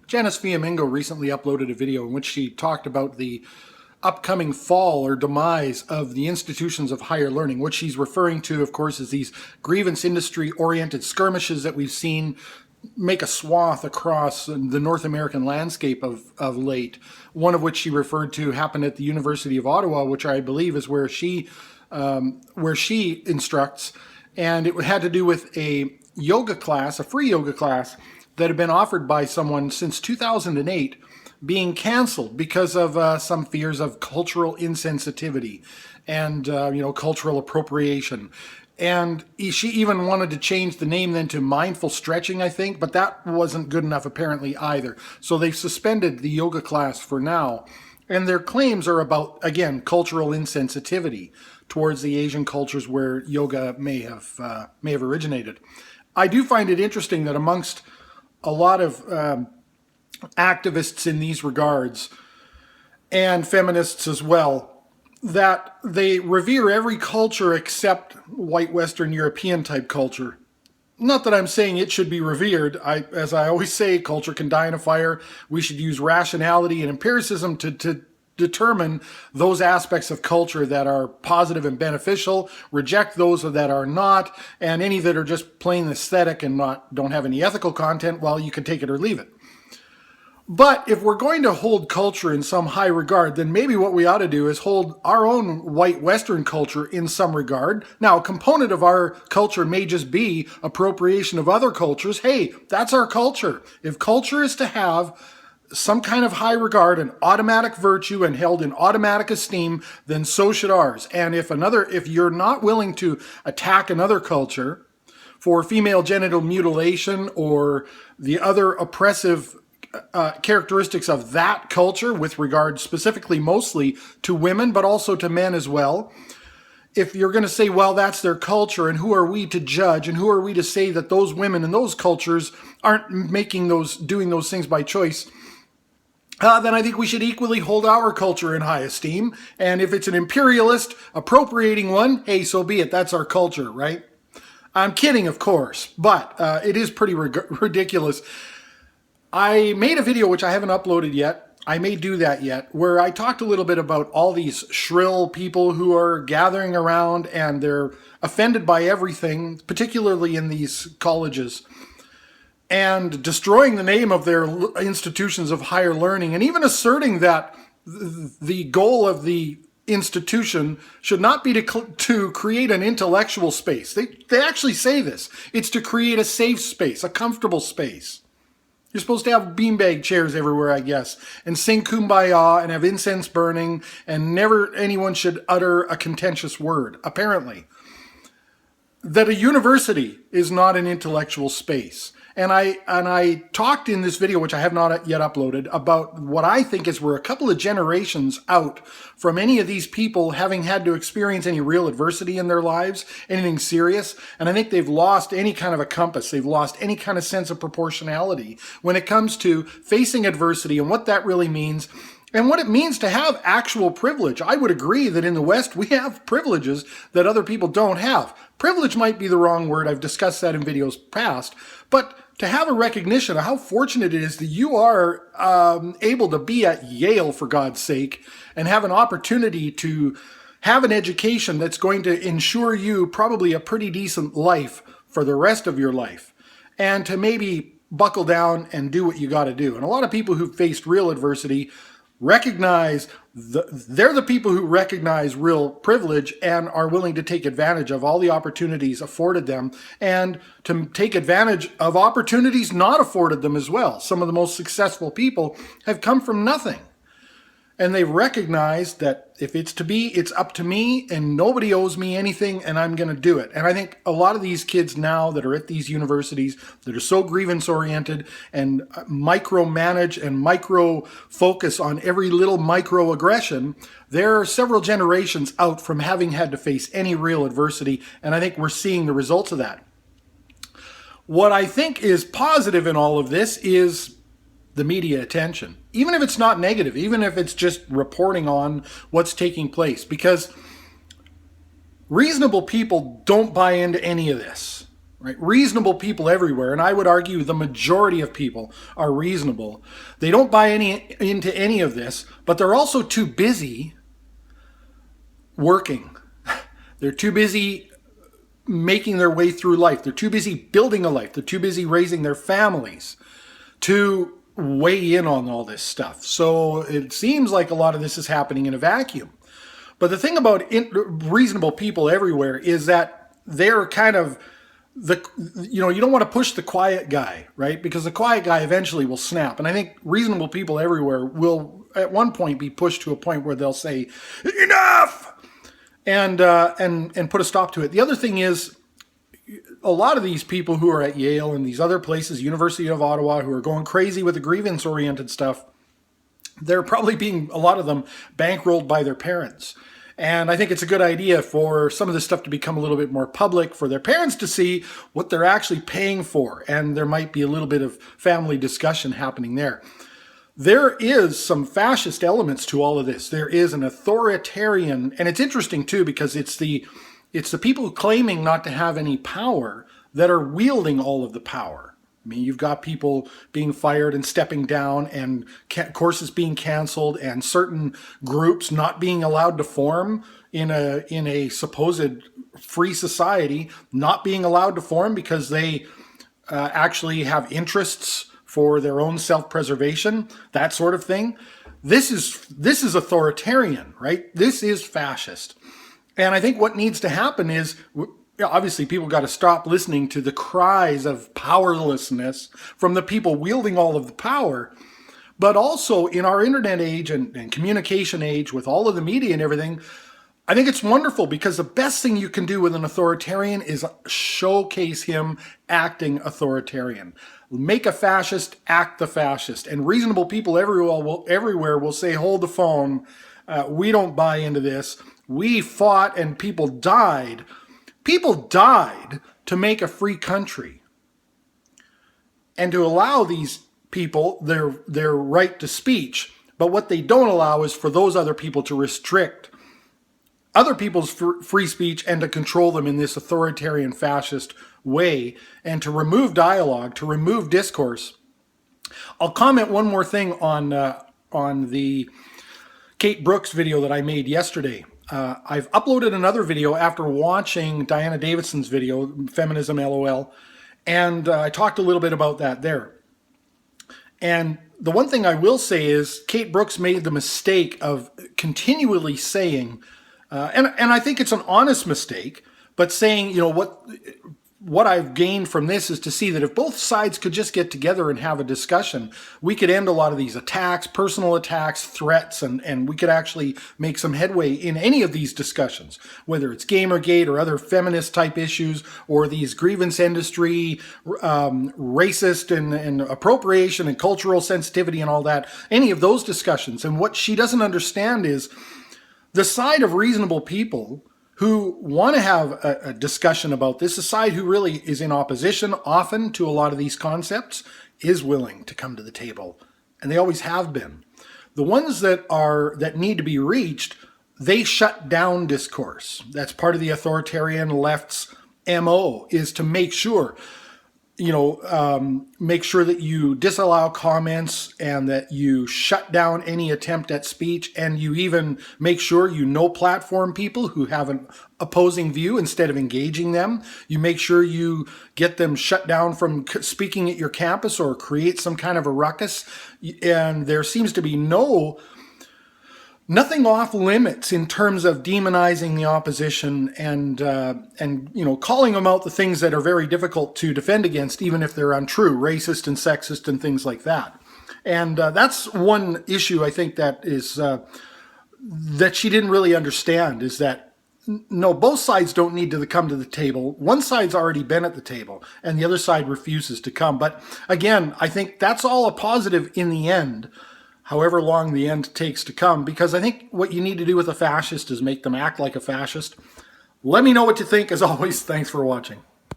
Janice Fiamengo recently uploaded a video in which she talked about the upcoming fall or demise of the institutions of higher learning. What she's referring to, of course, is these grievance industry-oriented skirmishes that we've seen make a swath across the North American landscape of late. One of which she referred to happened at the University of Ottawa, which I believe is where she instructs, and it had to do with a yoga class, a free yoga class that had been offered by someone since 2008 being canceled because of some fears of cultural insensitivity and cultural appropriation. And she even wanted to change the name then to mindful stretching, I think, but that wasn't good enough apparently either. So they've suspended the yoga class for now. And their claims are about, again, cultural insensitivity towards the Asian cultures where yoga may have originated. I do find it interesting that amongst a lot of activists in these regards, and feminists as well, that they revere every culture except white Western European type culture. Not that I'm saying it should be revered. As I always say, culture can die in a fire. We should use rationality and empiricism to determine those aspects of culture that are positive and beneficial, reject those that are not, and any that are just plain aesthetic and don't have any ethical content, well, you can take it or leave it. But if we're going to hold culture in some high regard, then maybe what we ought to do is hold our own white Western culture in some regard. Now, a component of our culture may just be appropriation of other cultures. Hey, that's our culture. If culture is to have some kind of high regard and automatic virtue and held in automatic esteem, then so should ours. And if you're not willing to attack another culture for female genital mutilation or the other oppressive characteristics of that culture with regard specifically mostly to women, but also to men as well, if you're going to say, well, that's their culture, and who are we to judge, and who are we to say that those women in those cultures aren't doing those things by choice, then I think we should equally hold our culture in high esteem. And if it's an imperialist appropriating one, hey, so be it. That's our culture, right? I'm kidding, of course, but it is pretty ridiculous. I made a video, which I haven't uploaded yet. I may do that yet, where I talked a little bit about all these shrill people who are gathering around and they're offended by everything, particularly in these colleges, and destroying the name of their institutions of higher learning, and even asserting that the goal of the institution should not be to create an intellectual space. They actually say this. It's to create a safe space, a comfortable space. You're supposed to have beanbag chairs everywhere, I guess, and sing Kumbaya and have incense burning, and never anyone should utter a contentious word, apparently. That a university is not an intellectual space. And I talked in this video, which I have not yet uploaded, about what I think is we're a couple of generations out from any of these people having had to experience any real adversity in their lives, anything serious. And I think they've lost any kind of a compass. They've lost any kind of sense of proportionality when it comes to facing adversity and what that really means. And what it means to have actual privilege. I would agree that in the West, we have privileges that other people don't have. Privilege might be the wrong word. I've discussed that in videos past. But to have a recognition of how fortunate it is that you are able to be at Yale, for God's sake, and have an opportunity to have an education that's going to ensure you probably a pretty decent life for the rest of your life. And to maybe buckle down and do what you got to do. And a lot of people who've faced real adversity they're the people who recognize real privilege and are willing to take advantage of all the opportunities afforded them, and to take advantage of opportunities not afforded them as well. Some of the most successful people have come from nothing. And they recognize that if it's to be, it's up to me, and nobody owes me anything, and I'm going to do it. And I think a lot of these kids now that are at these universities that are so grievance-oriented and micromanage and micro-focus on every little microaggression, they're several generations out from having had to face any real adversity, and I think we're seeing the results of that. What I think is positive in all of this is the media attention, even if it's not negative, even if it's just reporting on what's taking place, because reasonable people don't buy into any of this. right? Reasonable people everywhere, and I would argue the majority of people are reasonable. They don't buy into any of this, but they're also too busy working. They're too busy making their way through life. They're too busy building a life. They're too busy raising their families to weigh in on all this stuff. So it seems like a lot of this is happening in a vacuum. But the thing about reasonable people everywhere is that they're kind of you don't want to push the quiet guy, right? Because the quiet guy eventually will snap. And I think reasonable people everywhere will at one point be pushed to a point where they'll say, enough! And put a stop to it. The other thing is, a lot of these people who are at Yale and these other places, University of Ottawa, who are going crazy with the grievance-oriented stuff, they're probably being, a lot of them, bankrolled by their parents. And I think it's a good idea for some of this stuff to become a little bit more public, for their parents to see what they're actually paying for. And there might be a little bit of family discussion happening there. There is some fascist elements to all of this. There is an authoritarian, and it's interesting too, because it's the people claiming not to have any power that are wielding all of the power. I mean, you've got people being fired and stepping down, and courses being canceled, and certain groups not being allowed to form in a supposed free society, not being allowed to form because they actually have interests for their own self-preservation, that sort of thing. This is authoritarian, right? This is fascist. And I think what needs to happen is, obviously people got to stop listening to the cries of powerlessness from the people wielding all of the power. But also in our internet age and communication age with all of the media and everything, I think it's wonderful, because the best thing you can do with an authoritarian is showcase him acting authoritarian. Make a fascist act the fascist. And reasonable people everywhere will say, hold the phone. We don't buy into this. We fought and people died. People died to make a free country. And to allow these people their right to speech. But what they don't allow is for those other people to restrict other people's free speech and to control them in this authoritarian fascist way, and to remove dialogue, to remove discourse. I'll comment one more thing on the Kate Brooks video that I made yesterday. I've uploaded another video after watching Diana Davidson's video, Feminism LOL, and I talked a little bit about that there. And the one thing I will say is Kate Brooks made the mistake of continually saying, and I think it's an honest mistake, but saying, what I've gained from this is to see that if both sides could just get together and have a discussion, we could end a lot of these attacks, personal attacks, threats, and we could actually make some headway in any of these discussions, whether it's Gamergate or other feminist type issues, or these grievance industry, racist and appropriation and cultural sensitivity and all that, any of those discussions. And what she doesn't understand is the side of reasonable people who want to have a discussion about this, a side who really is in opposition often to a lot of these concepts, is willing to come to the table. And they always have been. The ones that need to be reached, they shut down discourse. That's part of the authoritarian left's MO, is to make sure, make sure that you disallow comments and that you shut down any attempt at speech, and you even make sure you platform people who have an opposing view instead of engaging them. You make sure you get them shut down from speaking at your campus or create some kind of a ruckus. And there seems to be nothing off limits in terms of demonizing the opposition and calling them out the things that are very difficult to defend against, even if they're untrue, racist and sexist and things like that. And that's one issue I think that is that she didn't really understand, is that no, both sides don't need to come to the table. One side's already been at the table and the other side refuses to come. But again, I think that's all a positive in the end, however long the end takes to come, because I think what you need to do with a fascist is make them act like a fascist. Let me know what you think. As always, thanks for watching.